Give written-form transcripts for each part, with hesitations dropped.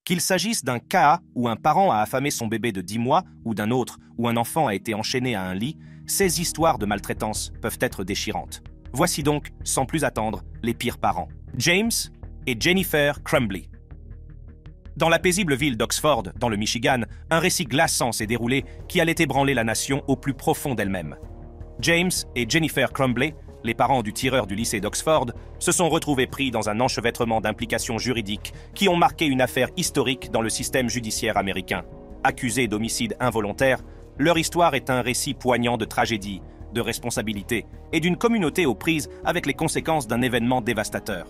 Qu'il s'agisse d'un cas où un parent a affamé son bébé de 10 mois ou d'un autre où un enfant a été enchaîné à un lit, ces histoires de maltraitance peuvent être déchirantes. Voici donc, sans plus attendre, les pires parents. James et Jennifer Crumbley. Dans la paisible ville d'Oxford, dans le Michigan, un récit glaçant s'est déroulé qui allait ébranler la nation au plus profond d'elle-même. James et Jennifer Crumbley, les parents du tireur du lycée d'Oxford, se sont retrouvés pris dans un enchevêtrement d'implications juridiques qui ont marqué une affaire historique dans le système judiciaire américain. Accusés d'homicide involontaire, leur histoire est un récit poignant de tragédie, de responsabilité et d'une communauté aux prises avec les conséquences d'un événement dévastateur.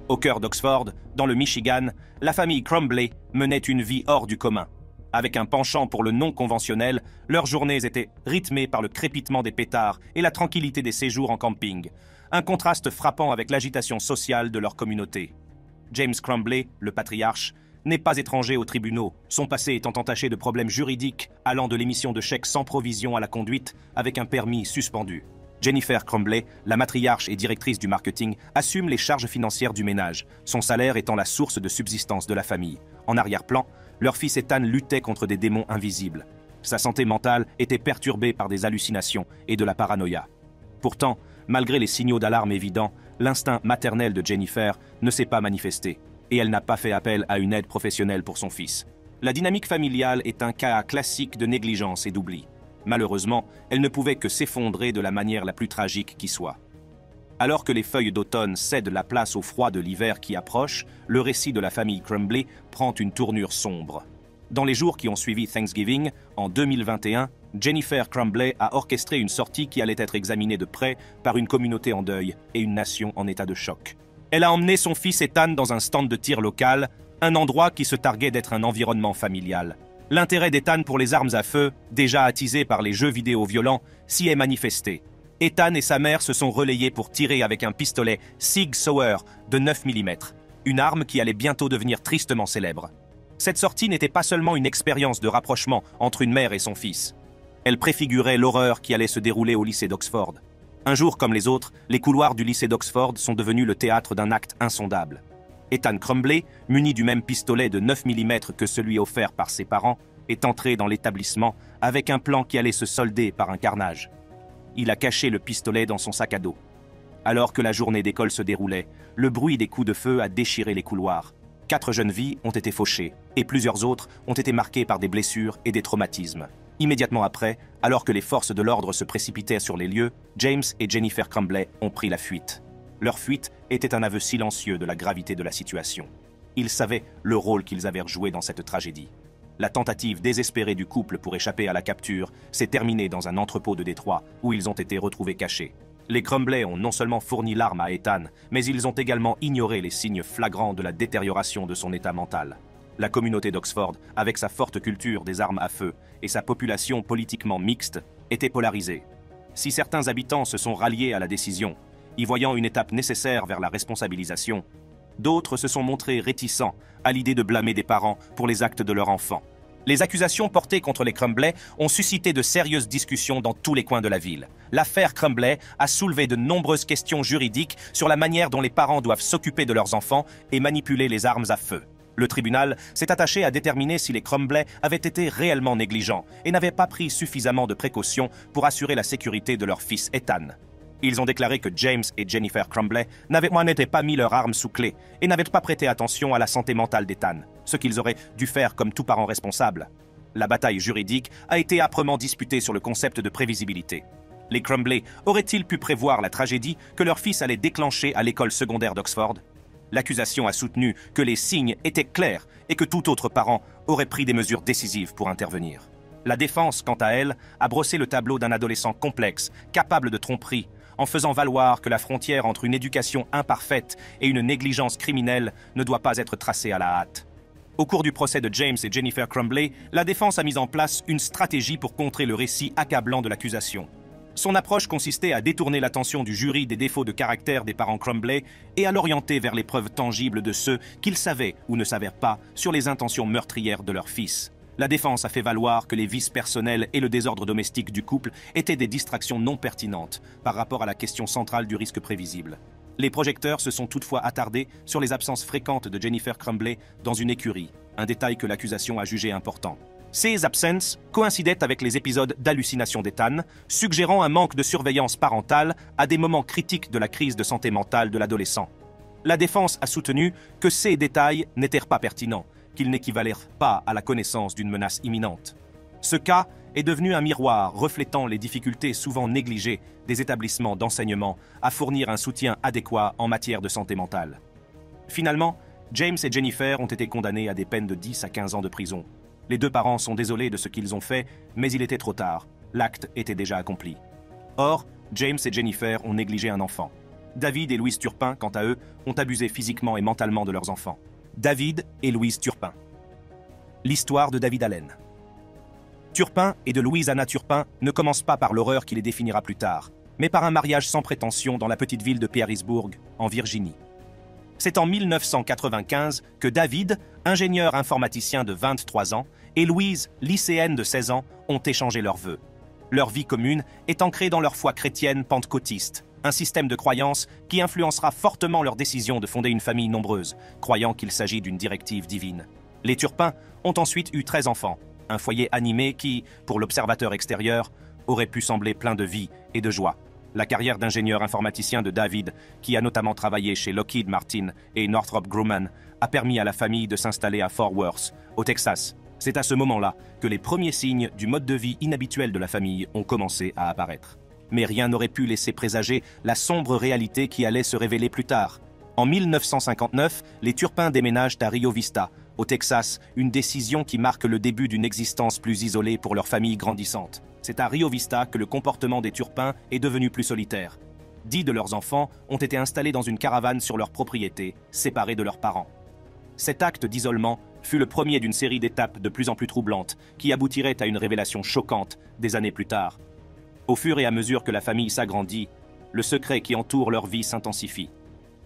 Au cœur d'Oxford, dans le Michigan, la famille Crumbley menait une vie hors du commun. Avec un penchant pour le non-conventionnel, leurs journées étaient rythmées par le crépitement des pétards et la tranquillité des séjours en camping, un contraste frappant avec l'agitation sociale de leur communauté. James Crumbley, le patriarche, n'est pas étranger aux tribunaux, son passé étant entaché de problèmes juridiques allant de l'émission de chèques sans provision à la conduite avec un permis suspendu. Jennifer Crumbley, la matriarche et directrice du marketing, assume les charges financières du ménage, son salaire étant la source de subsistance de la famille. En arrière-plan, leur fils Ethan luttait contre des démons invisibles. Sa santé mentale était perturbée par des hallucinations et de la paranoïa. Pourtant, malgré les signaux d'alarme évidents, l'instinct maternel de Jennifer ne s'est pas manifesté, et elle n'a pas fait appel à une aide professionnelle pour son fils. La dynamique familiale est un cas classique de négligence et d'oubli. Malheureusement, elle ne pouvait que s'effondrer de la manière la plus tragique qui soit. Alors que les feuilles d'automne cèdent la place au froid de l'hiver qui approche, le récit de la famille Crumbley prend une tournure sombre. Dans les jours qui ont suivi Thanksgiving, en 2021, Jennifer Crumbley a orchestré une sortie qui allait être examinée de près par une communauté en deuil et une nation en état de choc. Elle a emmené son fils Ethan dans un stand de tir local, un endroit qui se targuait d'être un environnement familial. L'intérêt d'Ethan pour les armes à feu, déjà attisé par les jeux vidéo violents, s'y est manifesté. Ethan et sa mère se sont relayés pour tirer avec un pistolet Sig Sauer de 9 mm, une arme qui allait bientôt devenir tristement célèbre. Cette sortie n'était pas seulement une expérience de rapprochement entre une mère et son fils. Elle préfigurait l'horreur qui allait se dérouler au lycée d'Oxford. Un jour comme les autres, les couloirs du lycée d'Oxford sont devenus le théâtre d'un acte insondable. Ethan Crumbley, muni du même pistolet de 9 mm que celui offert par ses parents, est entré dans l'établissement avec un plan qui allait se solder par un carnage. Il a caché le pistolet dans son sac à dos. Alors que la journée d'école se déroulait, le bruit des coups de feu a déchiré les couloirs. 4 jeunes vies ont été fauchées et plusieurs autres ont été marquées par des blessures et des traumatismes. Immédiatement après, alors que les forces de l'ordre se précipitaient sur les lieux, James et Jennifer Crumbley ont pris la fuite. Leur fuite était un aveu silencieux de la gravité de la situation. Ils savaient le rôle qu'ils avaient joué dans cette tragédie. La tentative désespérée du couple pour échapper à la capture s'est terminée dans un entrepôt de Détroit où ils ont été retrouvés cachés. Les Crumbley ont non seulement fourni l'arme à Ethan, mais ils ont également ignoré les signes flagrants de la détérioration de son état mental. La communauté d'Oxford, avec sa forte culture des armes à feu et sa population politiquement mixte, était polarisée. Si certains habitants se sont ralliés à la décision, y voyant une étape nécessaire vers la responsabilisation, d'autres se sont montrés réticents à l'idée de blâmer des parents pour les actes de leur enfant. Les accusations portées contre les Crumbley ont suscité de sérieuses discussions dans tous les coins de la ville. L'affaire Crumbley a soulevé de nombreuses questions juridiques sur la manière dont les parents doivent s'occuper de leurs enfants et manipuler les armes à feu. Le tribunal s'est attaché à déterminer si les Crumbley avaient été réellement négligents et n'avaient pas pris suffisamment de précautions pour assurer la sécurité de leur fils Ethan. Ils ont déclaré que James et Jennifer Crumbley n'avaient pas mis leurs armes sous clé et n'avaient pas prêté attention à la santé mentale d'Ethan, ce qu'ils auraient dû faire comme tout parent responsable. La bataille juridique a été âprement disputée sur le concept de prévisibilité. Les Crumbley auraient-ils pu prévoir la tragédie que leur fils allait déclencher à l'école secondaire d'Oxford? L'accusation a soutenu que les signes étaient clairs et que tout autre parent aurait pris des mesures décisives pour intervenir. La défense, quant à elle, a brossé le tableau d'un adolescent complexe, capable de tromperie, en faisant valoir que la frontière entre une éducation imparfaite et une négligence criminelle ne doit pas être tracée à la hâte. Au cours du procès de James et Jennifer Crumbley, la défense a mis en place une stratégie pour contrer le récit accablant de l'accusation. Son approche consistait à détourner l'attention du jury des défauts de caractère des parents Crumbley et à l'orienter vers les preuves tangibles de ceux qu'ils savaient ou ne savaient pas sur les intentions meurtrières de leur fils. La défense a fait valoir que les vices personnels et le désordre domestique du couple étaient des distractions non pertinentes par rapport à la question centrale du risque prévisible. Les projecteurs se sont toutefois attardés sur les absences fréquentes de Jennifer Crumbley dans une écurie, un détail que l'accusation a jugé important. Ces absences coïncidaient avec les épisodes d'hallucination d'Ethan, suggérant un manque de surveillance parentale à des moments critiques de la crise de santé mentale de l'adolescent. La défense a soutenu que ces détails n'étaient pas pertinents, qu'ils n'équivalèrent pas à la connaissance d'une menace imminente. Ce cas est devenu un miroir reflétant les difficultés souvent négligées des établissements d'enseignement à fournir un soutien adéquat en matière de santé mentale. Finalement, James et Jennifer ont été condamnés à des peines de 10 à 15 ans de prison. Les deux parents sont désolés de ce qu'ils ont fait, mais il était trop tard. L'acte était déjà accompli. Or, James et Jennifer ont négligé un enfant. David et Louise Turpin, quant à eux, ont abusé physiquement et mentalement de leurs enfants. David et Louise Turpin. L'histoire de David Allen. Turpin et de Louise Anna Turpin ne commencent pas par l'horreur qui les définira plus tard, mais par un mariage sans prétention dans la petite ville de Perrysburg, en Virginie. C'est en 1995 que David, ingénieur informaticien de 23 ans, et Louise, lycéenne de 16 ans, ont échangé leurs vœux. Leur vie commune est ancrée dans leur foi chrétienne pentecôtiste, un système de croyance qui influencera fortement leur décision de fonder une famille nombreuse, croyant qu'il s'agit d'une directive divine. Les Turpin ont ensuite eu 13 enfants, un foyer animé qui, pour l'observateur extérieur, aurait pu sembler plein de vie et de joie. La carrière d'ingénieur informaticien de David, qui a notamment travaillé chez Lockheed Martin et Northrop Grumman, a permis à la famille de s'installer à Fort Worth, au Texas. C'est à ce moment-là que les premiers signes du mode de vie inhabituel de la famille ont commencé à apparaître. Mais rien n'aurait pu laisser présager la sombre réalité qui allait se révéler plus tard. En 1959, les Turpin déménagent à Rio Vista, au Texas, une décision qui marque le début d'une existence plus isolée pour leur famille grandissante. C'est à Rio Vista que le comportement des Turpin est devenu plus solitaire. 10 de leurs enfants ont été installés dans une caravane sur leur propriété, séparés de leurs parents. Cet acte d'isolement fut le premier d'une série d'étapes de plus en plus troublantes qui aboutiraient à une révélation choquante des années plus tard. Au fur et à mesure que la famille s'agrandit, le secret qui entoure leur vie s'intensifie.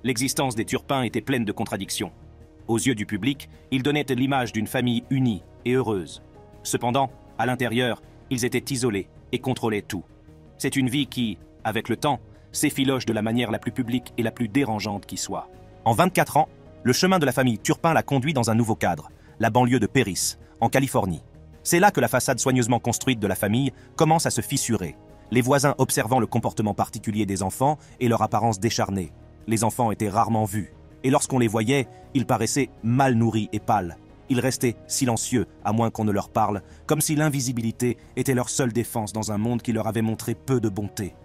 L'existence des Turpin était pleine de contradictions. Aux yeux du public, ils donnaient l'image d'une famille unie et heureuse. Cependant, à l'intérieur, ils étaient isolés et contrôlaient tout. C'est une vie qui, avec le temps, s'effiloche de la manière la plus publique et la plus dérangeante qui soit. En 24 ans, le chemin de la famille Turpin l'a conduit dans un nouveau cadre, la banlieue de Perris, en Californie. C'est là que la façade soigneusement construite de la famille commence à se fissurer, les voisins observant le comportement particulier des enfants et leur apparence décharnée. Les enfants étaient rarement vus, et lorsqu'on les voyait, ils paraissaient mal nourris et pâles. Ils restaient silencieux, à moins qu'on ne leur parle, comme si l'invisibilité était leur seule défense dans un monde qui leur avait montré peu de bonté.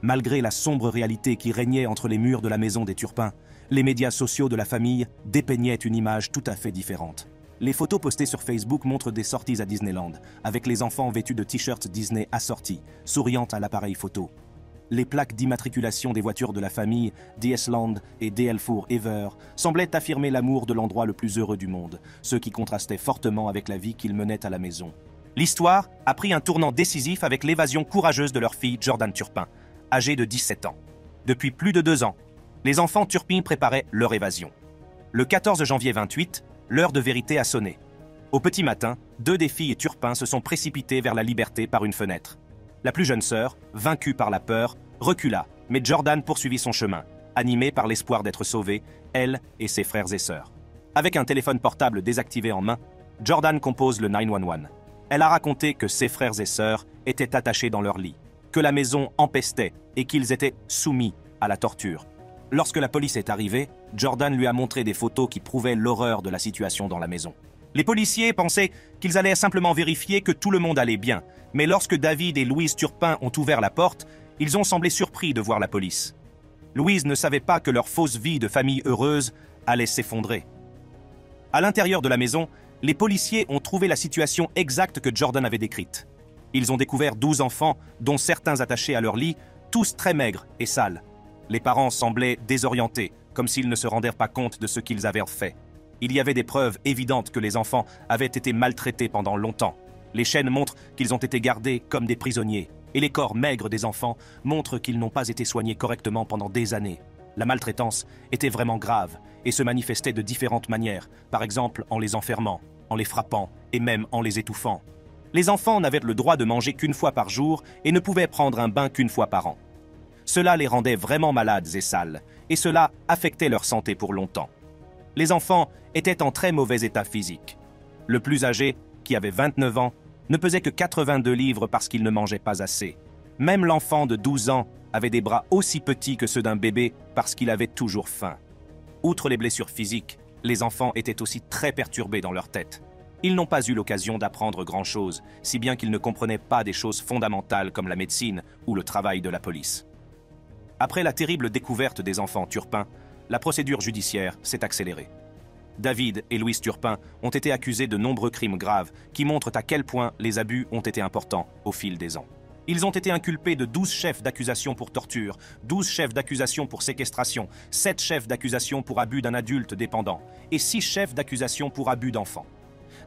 Malgré la sombre réalité qui régnait entre les murs de la maison des Turpin, les médias sociaux de la famille dépeignaient une image tout à fait différente. Les photos postées sur Facebook montrent des sorties à Disneyland, avec les enfants vêtus de t-shirts Disney assortis, souriant à l'appareil photo. Les plaques d'immatriculation des voitures de la famille, DS Land et DL Four Ever, semblaient affirmer l'amour de l'endroit le plus heureux du monde, ce qui contrastait fortement avec la vie qu'ils menaient à la maison. L'histoire a pris un tournant décisif avec l'évasion courageuse de leur fille Jordan Turpin, âgée de 17 ans. Depuis plus de 2 ans, les enfants Turpin préparaient leur évasion. Le 14 janvier 28, l'heure de vérité a sonné. Au petit matin, 2 des filles Turpin se sont précipitées vers la liberté par une fenêtre. La plus jeune sœur, vaincue par la peur, recula, mais Jordan poursuivit son chemin, animée par l'espoir d'être sauvée, elle et ses frères et sœurs. Avec un téléphone portable désactivé en main, Jordan compose le 911. Elle a raconté que ses frères et sœurs étaient attachés dans leur lit, que la maison empestait et qu'ils étaient soumis à la torture. Lorsque la police est arrivée, Jordan lui a montré des photos qui prouvaient l'horreur de la situation dans la maison. Les policiers pensaient qu'ils allaient simplement vérifier que tout le monde allait bien, mais lorsque David et Louise Turpin ont ouvert la porte, ils ont semblé surpris de voir la police. Louise ne savait pas que leur fausse vie de famille heureuse allait s'effondrer. À l'intérieur de la maison, les policiers ont trouvé la situation exacte que Jordan avait décrite. Ils ont découvert 12 enfants, dont certains attachés à leur lit, tous très maigres et sales. Les parents semblaient désorientés, comme s'ils ne se rendaient pas compte de ce qu'ils avaient fait. Il y avait des preuves évidentes que les enfants avaient été maltraités pendant longtemps. Les chaînes montrent qu'ils ont été gardés comme des prisonniers, et les corps maigres des enfants montrent qu'ils n'ont pas été soignés correctement pendant des années. La maltraitance était vraiment grave et se manifestait de différentes manières, par exemple en les enfermant, en les frappant et même en les étouffant. Les enfants n'avaient le droit de manger qu'une fois par jour et ne pouvaient prendre un bain qu'une fois par an. Cela les rendait vraiment malades et sales, et cela affectait leur santé pour longtemps. Les enfants étaient en très mauvais état physique. Le plus âgé, qui avait 29 ans, ne pesait que 82 livres parce qu'il ne mangeait pas assez. Même l'enfant de 12 ans avait des bras aussi petits que ceux d'un bébé parce qu'il avait toujours faim. Outre les blessures physiques, les enfants étaient aussi très perturbés dans leur tête. Ils n'ont pas eu l'occasion d'apprendre grand-chose, si bien qu'ils ne comprenaient pas des choses fondamentales comme la médecine ou le travail de la police. Après la terrible découverte des enfants Turpin, la procédure judiciaire s'est accélérée. David et Louise Turpin ont été accusés de nombreux crimes graves qui montrent à quel point les abus ont été importants au fil des ans. Ils ont été inculpés de 12 chefs d'accusation pour torture, 12 chefs d'accusation pour séquestration, 7 chefs d'accusation pour abus d'un adulte dépendant et 6 chefs d'accusation pour abus d'enfant.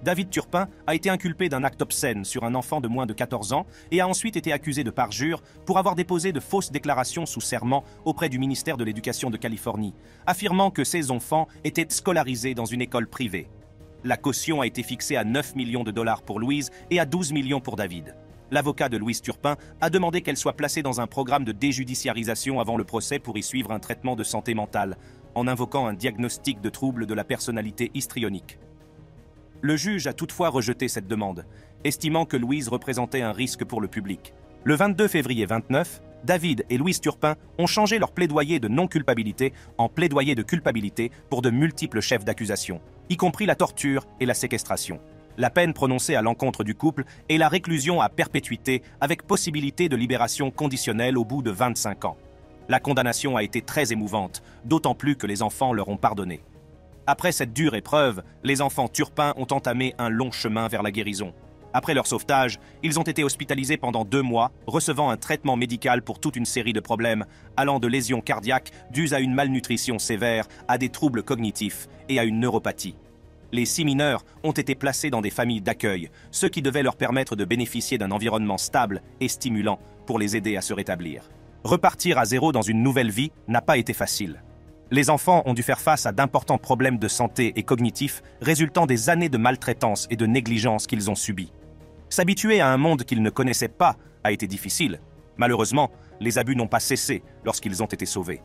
David Turpin a été inculpé d'un acte obscène sur un enfant de moins de 14 ans et a ensuite été accusé de parjure pour avoir déposé de fausses déclarations sous serment auprès du ministère de l'Éducation de Californie, affirmant que ses enfants étaient scolarisés dans une école privée. La caution a été fixée à 9 millions de dollars pour Louise et à 12 millions pour David. L'avocat de Louise Turpin a demandé qu'elle soit placée dans un programme de déjudiciarisation avant le procès pour y suivre un traitement de santé mentale, en invoquant un diagnostic de trouble de la personnalité histrionique. Le juge a toutefois rejeté cette demande, estimant que Louise représentait un risque pour le public. Le 22 février 29, David et Louise Turpin ont changé leur plaidoyer de non-culpabilité en plaidoyer de culpabilité pour de multiples chefs d'accusation, y compris la torture et la séquestration. La peine prononcée à l'encontre du couple est la réclusion à perpétuité avec possibilité de libération conditionnelle au bout de 25 ans. La condamnation a été très émouvante, d'autant plus que les enfants leur ont pardonné. Après cette dure épreuve, les enfants Turpin ont entamé un long chemin vers la guérison. Après leur sauvetage, ils ont été hospitalisés pendant 2 mois, recevant un traitement médical pour toute une série de problèmes, allant de lésions cardiaques dues à une malnutrition sévère, à des troubles cognitifs et à une neuropathie. Les 6 mineurs ont été placés dans des familles d'accueil, ce qui devait leur permettre de bénéficier d'un environnement stable et stimulant pour les aider à se rétablir. Repartir à zéro dans une nouvelle vie n'a pas été facile. Les enfants ont dû faire face à d'importants problèmes de santé et cognitifs résultant des années de maltraitance et de négligence qu'ils ont subies. S'habituer à un monde qu'ils ne connaissaient pas a été difficile. Malheureusement, les abus n'ont pas cessé lorsqu'ils ont été sauvés.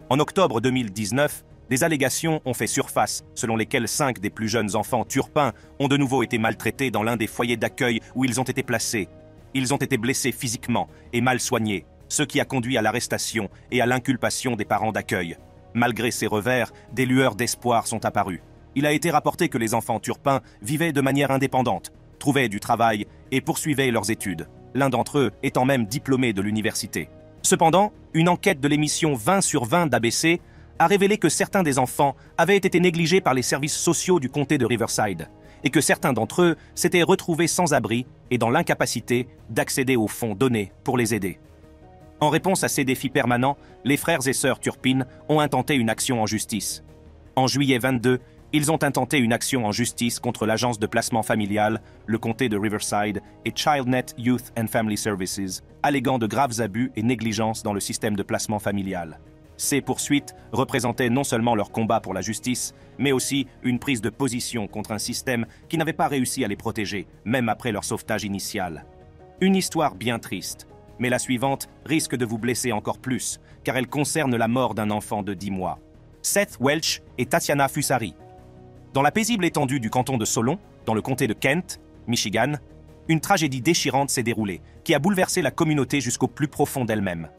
En octobre 2019, des allégations ont fait surface selon lesquelles 5 des plus jeunes enfants Turpin ont de nouveau été maltraités dans l'un des foyers d'accueil où ils ont été placés. Ils ont été blessés physiquement et mal soignés, ce qui a conduit à l'arrestation et à l'inculpation des parents d'accueil. Malgré ces revers, des lueurs d'espoir sont apparues. Il a été rapporté que les enfants Turpin vivaient de manière indépendante, trouvaient du travail et poursuivaient leurs études, l'un d'entre eux étant même diplômé de l'université. Cependant, une enquête de l'émission 20 sur 20 d'ABC a révélé que certains des enfants avaient été négligés par les services sociaux du comté de Riverside et que certains d'entre eux s'étaient retrouvés sans abri et dans l'incapacité d'accéder aux fonds donnés pour les aider. En réponse à ces défis permanents, les frères et sœurs Turpin ont intenté une action en justice. En juillet 22, ils ont intenté une action en justice contre l'agence de placement familial, le comté de Riverside et ChildNet Youth and Family Services, alléguant de graves abus et négligences dans le système de placement familial. Ces poursuites représentaient non seulement leur combat pour la justice, mais aussi une prise de position contre un système qui n'avait pas réussi à les protéger, même après leur sauvetage initial. Une histoire bien triste. Mais la suivante risque de vous blesser encore plus, car elle concerne la mort d'un enfant de 10 mois. Seth Welch et Tatiana Fusari. Dans la paisible étendue du canton de Solon, dans le comté de Kent, Michigan, une tragédie déchirante s'est déroulée, qui a bouleversé la communauté jusqu'au plus profond d'elle-même.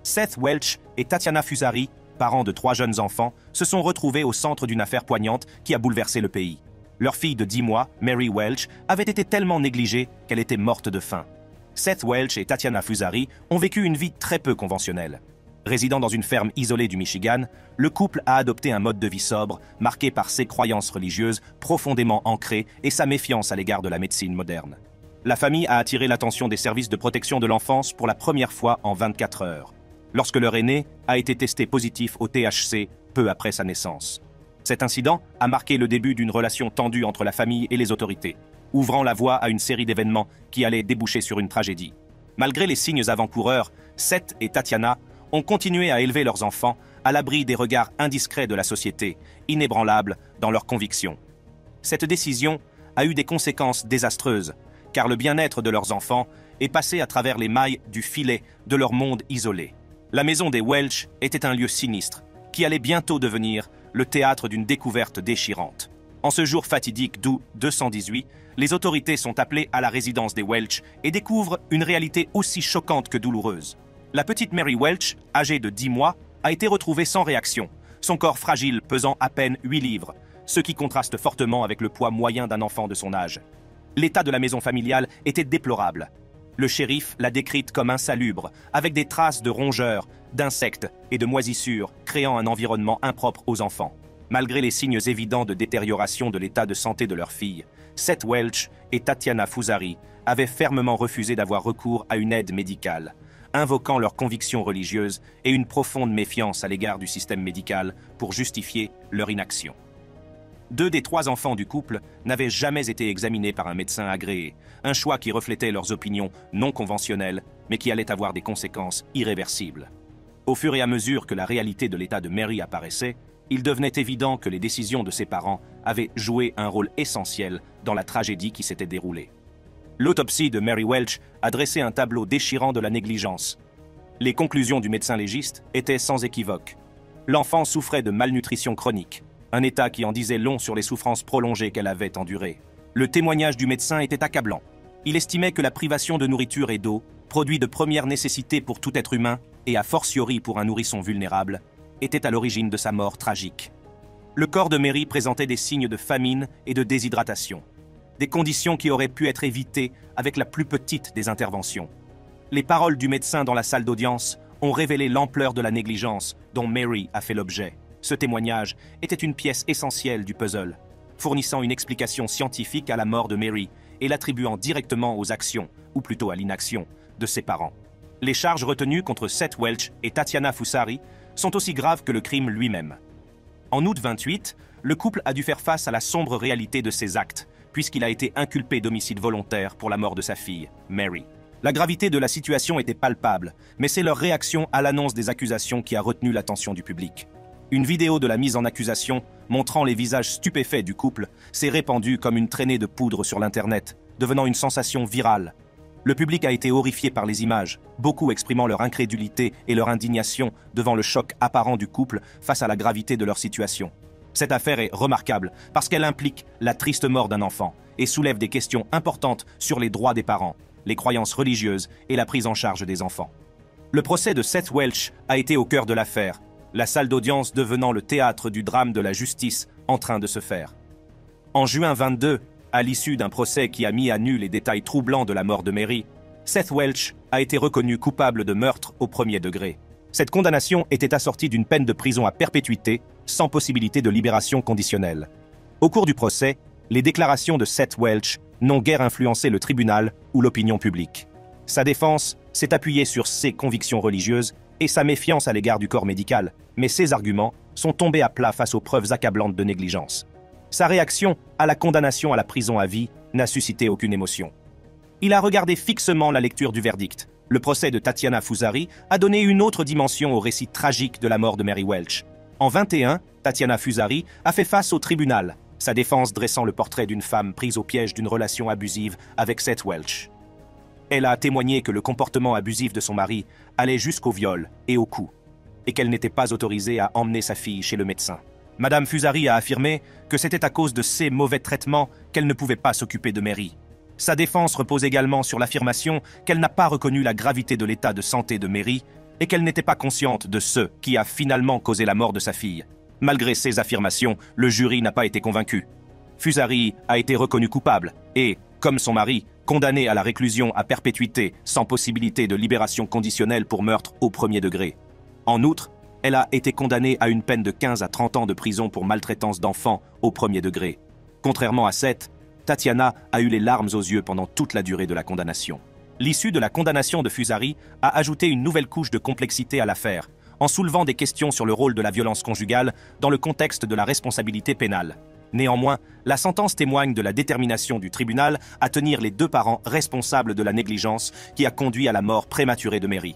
Seth Welch et Tatiana Fusari, parents de 3 jeunes enfants, se sont retrouvés au centre d'une affaire poignante qui a bouleversé le pays. Leur fille de 10 mois, Mary Welch, avait été tellement négligée qu'elle était morte de faim. Seth Welch et Tatiana Fusari ont vécu une vie très peu conventionnelle. Résidant dans une ferme isolée du Michigan, le couple a adopté un mode de vie sobre, marqué par ses croyances religieuses profondément ancrées et sa méfiance à l'égard de la médecine moderne. La famille a attiré l'attention des services de protection de l'enfance pour la première fois en 24 heures, lorsque leur aîné a été testé positif au THC peu après sa naissance. Cet incident a marqué le début d'une relation tendue entre la famille et les autorités, ouvrant la voie à une série d'événements qui allaient déboucher sur une tragédie. Malgré les signes avant-coureurs, Seth et Tatiana ont continué à élever leurs enfants à l'abri des regards indiscrets de la société, inébranlables dans leurs convictions. Cette décision a eu des conséquences désastreuses, car le bien-être de leurs enfants est passé à travers les mailles du filet de leur monde isolé. La maison des Welch était un lieu sinistre, qui allait bientôt devenir le théâtre d'une découverte déchirante. En ce jour fatidique d'août 218, les autorités sont appelées à la résidence des Welch et découvrent une réalité aussi choquante que douloureuse. La petite Mary Welch, âgée de 10 mois, a été retrouvée sans réaction, son corps fragile pesant à peine 8 livres, ce qui contraste fortement avec le poids moyen d'un enfant de son âge. L'état de la maison familiale était déplorable. Le shérif l'a décrite comme insalubre, avec des traces de rongeurs, d'insectes et de moisissures, créant un environnement impropre aux enfants. Malgré les signes évidents de détérioration de l'état de santé de leur fille, Seth Welch et Tatiana Fusari avaient fermement refusé d'avoir recours à une aide médicale, invoquant leurs convictions religieuses et une profonde méfiance à l'égard du système médical pour justifier leur inaction. 2 des 3 enfants du couple n'avaient jamais été examinés par un médecin agréé, un choix qui reflétait leurs opinions non conventionnelles, mais qui allait avoir des conséquences irréversibles. Au fur et à mesure que la réalité de l'état de Mary apparaissait, il devenait évident que les décisions de ses parents avaient joué un rôle essentiel dans la tragédie qui s'était déroulée. L'autopsie de Mary Welch a dressé un tableau déchirant de la négligence. Les conclusions du médecin légiste étaient sans équivoque. L'enfant souffrait de malnutrition chronique, un état qui en disait long sur les souffrances prolongées qu'elle avait endurées. Le témoignage du médecin était accablant. Il estimait que la privation de nourriture et d'eau, produit de première nécessité pour tout être humain, et a fortiori pour un nourrisson vulnérable, était à l'origine de sa mort tragique. Le corps de Mary présentait des signes de famine et de déshydratation, des conditions qui auraient pu être évitées avec la plus petite des interventions. Les paroles du médecin dans la salle d'audience ont révélé l'ampleur de la négligence dont Mary a fait l'objet. Ce témoignage était une pièce essentielle du puzzle, fournissant une explication scientifique à la mort de Mary et l'attribuant directement aux actions, ou plutôt à l'inaction, de ses parents. Les charges retenues contre Seth Welch et Tatiana Fusari sont aussi graves que le crime lui-même. En août 28, le couple a dû faire face à la sombre réalité de ses actes, puisqu'il a été inculpé d'homicide volontaire pour la mort de sa fille, Mary. La gravité de la situation était palpable, mais c'est leur réaction à l'annonce des accusations qui a retenu l'attention du public. Une vidéo de la mise en accusation, montrant les visages stupéfaits du couple, s'est répandue comme une traînée de poudre sur l'Internet, devenant une sensation virale. Le public a été horrifié par les images, beaucoup exprimant leur incrédulité et leur indignation devant le choc apparent du couple face à la gravité de leur situation. Cette affaire est remarquable parce qu'elle implique la triste mort d'un enfant et soulève des questions importantes sur les droits des parents, les croyances religieuses et la prise en charge des enfants. Le procès de Seth Welch a été au cœur de l'affaire, la salle d'audience devenant le théâtre du drame de la justice en train de se faire. En juin 22, à l'issue d'un procès qui a mis à nu les détails troublants de la mort de Mary, Seth Welch a été reconnu coupable de meurtre au premier degré. Cette condamnation était assortie d'une peine de prison à perpétuité, sans possibilité de libération conditionnelle. Au cours du procès, les déclarations de Seth Welch n'ont guère influencé le tribunal ou l'opinion publique. Sa défense s'est appuyée sur ses convictions religieuses et sa méfiance à l'égard du corps médical, mais ses arguments sont tombés à plat face aux preuves accablantes de négligence. Sa réaction à la condamnation à la prison à vie n'a suscité aucune émotion. Il a regardé fixement la lecture du verdict. Le procès de Tatiana Fusari a donné une autre dimension au récit tragique de la mort de Mary Welch. En 21, Tatiana Fusari a fait face au tribunal, sa défense dressant le portrait d'une femme prise au piège d'une relation abusive avec Seth Welch. Elle a témoigné que le comportement abusif de son mari allait jusqu'au viol et au coup, et qu'elle n'était pas autorisée à emmener sa fille chez le médecin. Madame Fusari a affirmé que c'était à cause de ces mauvais traitements qu'elle ne pouvait pas s'occuper de Mary. Sa défense repose également sur l'affirmation qu'elle n'a pas reconnu la gravité de l'état de santé de Mary et qu'elle n'était pas consciente de ce qui a finalement causé la mort de sa fille. Malgré ces affirmations, le jury n'a pas été convaincu. Fusari a été reconnue coupable et, comme son mari, condamnée à la réclusion à perpétuité sans possibilité de libération conditionnelle pour meurtre au premier degré. En outre, elle a été condamnée à une peine de 15 à 30 ans de prison pour maltraitance d'enfants au premier degré. Contrairement à Seth, Tatiana a eu les larmes aux yeux pendant toute la durée de la condamnation. L'issue de la condamnation de Fusari a ajouté une nouvelle couche de complexité à l'affaire, en soulevant des questions sur le rôle de la violence conjugale dans le contexte de la responsabilité pénale. Néanmoins, la sentence témoigne de la détermination du tribunal à tenir les 2 parents responsables de la négligence qui a conduit à la mort prématurée de Mary.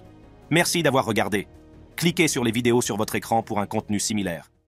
Merci d'avoir regardé. Cliquez sur les vidéos sur votre écran pour un contenu similaire.